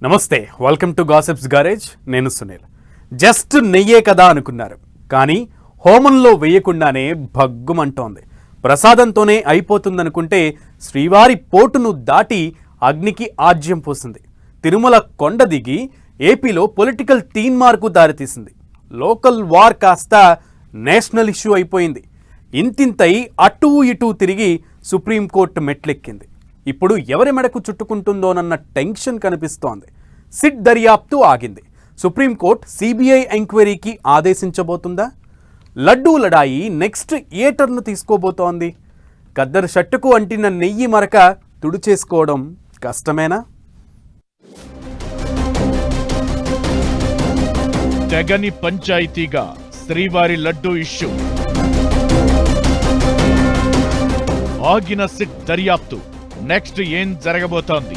నమస్తే, welcome to gossips garage. నేను Sunil. Just నెయ్యే కదా అనుకున్నారు, కానీ హోమంలో వేయకుండానే భగ్గుమంటోంది. ప్రసాదంతోనే అయిపోతుందనుకుంటే శ్రీవారి పోటును దాటి అగ్నికి ఆజ్యం పోసింది. తిరుమల కొండ దిగి ఏపీలో పొలిటికల్ తీన్మార్కు దారితీసింది. లోకల్ వార్ కాస్త నేషనల్ ఇష్యూ అయిపోయింది. ఇంతింతై అటూ ఇటూ తిరిగి సుప్రీంకోర్టు మెట్లెక్కింది. ఇప్పుడు ఎవరి మెడకు చుట్టుకుంటుందోనన్న టెన్షన్ కనిపిస్తోంది. సిట్ దర్యాప్తు ఆగింది. సుప్రీంకోర్టు సిబిఐ ఎంక్వైరీకి ఆదేశించబోతుందా? లడ్డూ లడాయి నెక్స్ట్ ఏ టర్న్ తీసుకోబోతోంది? ఖద్దరు షట్టుకు అంటిన నెయ్యి మరక తుడిచేసుకోవడం కష్టమేనా? తెగని పంచాయతీగా శ్రీవారి లడ్డూ ఇష్యూ. ఆగిన సిట్ దర్యాప్తు. నెక్స్ట్ ఏం జరగబోతోంది?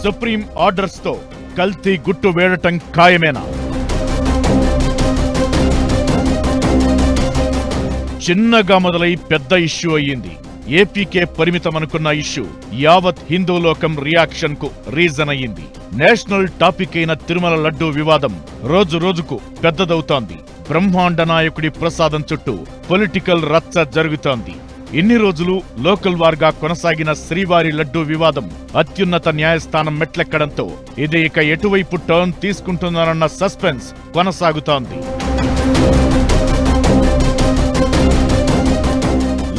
సుప్రీం ఆర్డర్స్ తో కల్తీ గుట్టు వేయటం ఖాయమేనా? చిన్నగా మొదలై పెద్ద ఇష్యూ అయ్యింది. ఏపీకే పరిమితమనుకున్న ఇష్యూ యావత్ హిందూ లోకం రియాక్షన్ కు రీజన్ అయ్యింది. నేషనల్ టాపిక్ అయిన తిరుమల లడ్డూ వివాదం రోజు రోజుకు పెద్దదవుతోంది. బ్రహ్మాండ నాయకుడి ప్రసాదం చుట్టూ పొలిటికల్ రచ్చ జరుగుతోంది. ఇన్ని రోజులు లోకల్ వార్గా కొనసాగిన శ్రీవారి లడ్డూ వివాదం అత్యున్నత న్యాయస్థానం మెట్లెక్కడంతో ఇది ఇక ఎటువైపు టర్న్ తీసుకుంటుందన్న సస్పెన్స్ కొనసాగుతోంది.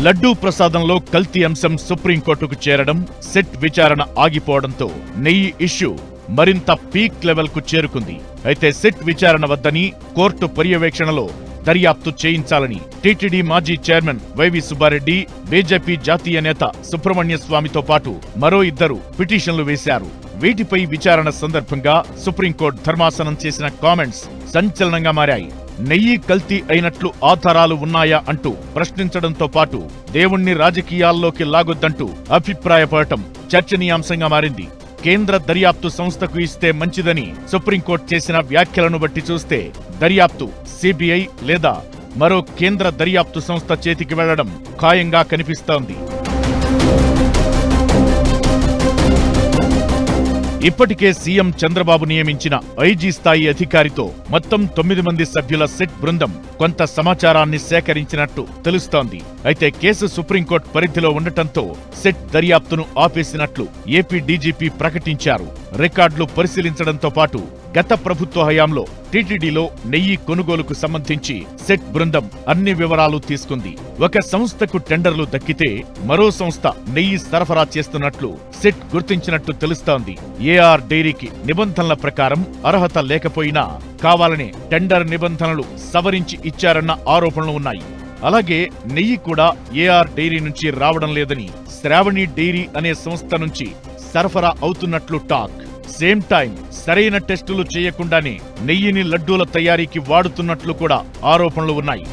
లడ్డూ ప్రసాదంలో కల్తీ అంశం సుప్రీంకోర్టుకు చేరడం, సిట్ విచారణ ఆగిపోవడంతో నెయ్యి ఇష్యూ మరింత పీక్ లెవెల్ కు చేరుకుంది. అయితే సిట్ విచారణ వద్దని కోర్టు పర్యవేక్షణలో దర్యాప్తు చేయించాలని టీటీడీ మాజీ చైర్మన్ వైవి సుబ్బారెడ్డి, బీజేపీ జాతీయ నేత సుబ్రహ్మణ్య స్వామితో పాటు మరో ఇద్దరు పిటిషన్లు వేశారు. వీటిపై విచారణ సందర్భంగా సుప్రీంకోర్టు ధర్మాసనం చేసిన కామెంట్స్ సంచలనంగా మారాయి. నెయ్యి కల్తీ అయినట్లు ఆధారాలు ఉన్నాయా అంటూ ప్రశ్నించడంతో పాటు దేవుణ్ణి రాజకీయాల్లోకి లాగొద్దంటూ అభిప్రాయపడటం చర్చనీయాంశంగా మారింది. కేంద్ర దర్యాప్తు సంస్థకు ఇస్తే మంచిదని సుప్రీంకోర్టు చేసిన వ్యాఖ్యలను బట్టి చూస్తే దర్యాప్తు సిబిఐ లేదా మరో కేంద్ర దర్యాప్తు సంస్థ చేతికి వెళ్లడం ఖాయంగా కనిపిస్తోంది. ఇప్పటికే సీఎం చంద్రబాబు నియమించిన ఐజీ స్థాయి అధికారితో మొత్తం 9 మంది సభ్యుల సిట్ బృందం కొంత సమాచారాన్ని సేకరించినట్టు తెలుస్తోంది. అయితే కేసు సుప్రీంకోర్టు పరిధిలో ఉండటంతో సిట్ దర్యాప్తును ఆపేసినట్లు ఏపీ డీజీపీ ప్రకటించారు. రికార్డులు పరిశీలించడంతో పాటు గత ప్రభుత్వ హయాంలో టీటీడీలో నెయ్యి కొనుగోలుకు సంబంధించి సిట్ బృందం అన్ని వివరాలు తీసుకుంది. ఒక సంస్థకు టెండర్లు దక్కితే మరో సంస్థ నెయ్యి సరఫరా చేస్తున్నట్లు సిట్ గుర్తించినట్టు తెలుస్తోంది. ఏఆర్ డైరీకి నిబంధనల ప్రకారం అర్హత లేకపోయినా కావాలనే టెండర్ నిబంధనలు సవరించి ఇచ్చారన్న ఆరోపణలు ఉన్నాయి. అలాగే నెయ్యి కూడా ఏఆర్ డైరీ నుంచి రావడం లేదని శ్రావణి డైరీ అనే సంస్థ నుంచి సరఫరా అవుతున్నట్లు టాక్. సేమ్ టైం సరైన టెస్టులు చేయకుండానే నెయ్యిని లడ్డూల తయారీకి వాడుతున్నట్లు కూడా ఆరోపణలు ఉన్నాయి.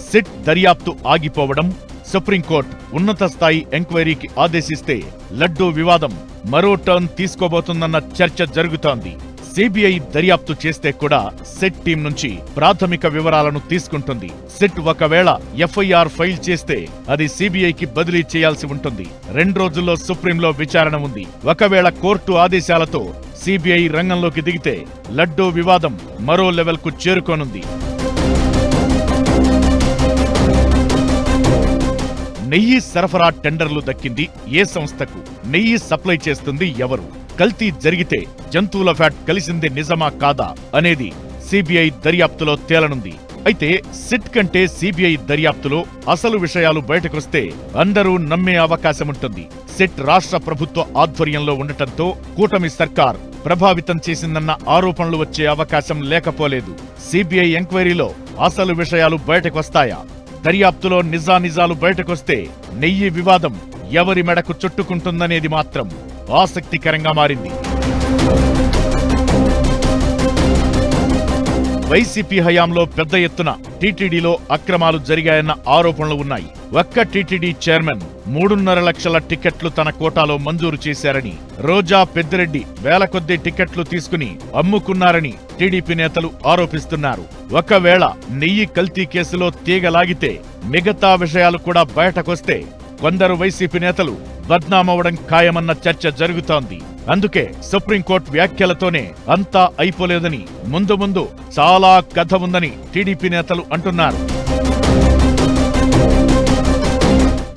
సిట్ దర్యాప్తు ఆగిపోవడం, సుప్రీంకోర్టు ఉన్నత స్థాయి ఎంక్వైరీకి ఆదేశిస్తే లడ్డూ వివాదం మరో టర్న్ తీసుకోబోతుందన్న చర్చ జరుగుతోంది. సిబిఐ దర్యాప్తు చేస్తే కూడా సిట్ టీం నుంచి ప్రాథమిక వివరాలను తీసుకుంటుంది. సిట్ ఒకవేళ ఎఫ్ఐఆర్ ఫైల్ చేస్తే అది సిబిఐకి బదిలీ చేయాల్సి ఉంటుంది. 2 రోజుల్లో సుప్రీంలో విచారణ ఉంది. ఒకవేళ కోర్టు ఆదేశాలతో సిబిఐ రంగంలోకి దిగితే లడ్డూ వివాదం మరో లెవెల్ కు చేరుకోనుంది. నెయ్యి సరఫరా టెండర్లు దక్కింది ఏ సంస్థకు? నెయ్యి సప్లై చేస్తుంది ఎవరు? కల్తీ జరిగితే జంతువుల ఫ్యాట్ కలిసింది నిజమా కాదా అనేది సిబిఐ దర్యాప్తులో తేలనుంది. అయితే సిట్ కంటే సిబిఐ దర్యాప్తులో అసలు విషయాలు బయటకొస్తే అందరూ నమ్మే అవకాశముంటుంది. సిట్ రాష్ట్ర ప్రభుత్వ ఆధ్వర్యంలో ఉండటంతో కూటమి సర్కార్ ప్రభావితం చేసిందన్న ఆరోపణలు వచ్చే అవకాశం లేకపోలేదు. సిబిఐ ఎంక్వైరీలో అసలు విషయాలు బయటకొస్తాయా? దర్యాప్తులో నిజానిజాలు బయటకొస్తే నెయ్యి వివాదం ఎవరి మెడకు చుట్టుకుంటుందనేది మాత్రం ఆసక్తికరంగా మారింది. వైసీపీ హయాంలో పెద్ద ఎత్తున టీటీడీలో అక్రమాలు జరిగాయన్న ఆరోపణలు ఉన్నాయి. ఒక్క టీటీడీ చైర్మన్ 3.5 లక్షల టికెట్లు తన కోటాలో మంజూరు చేశారని, రోజా, పెద్దిరెడ్డి వేల కొద్దీ టికెట్లు తీసుకుని అమ్ముకున్నారని టీడీపీ నేతలు ఆరోపిస్తున్నారు. ఒకవేళ నెయ్యి కల్తీ కేసులో తీగలాగితే మిగతా విషయాలు కూడా బయటకొస్తే కొందరు వైసీపీ నేతలు బద్నామవడం ఖాయమన్న చర్చ జరుగుతోంది. అందుకే సుప్రీంకోర్టు వ్యాఖ్యలతోనే అంతా అయిపోలేదని, ముందు ముందు చాలా కథ ఉందని టీడీపీ నేతలు అంటున్నారు.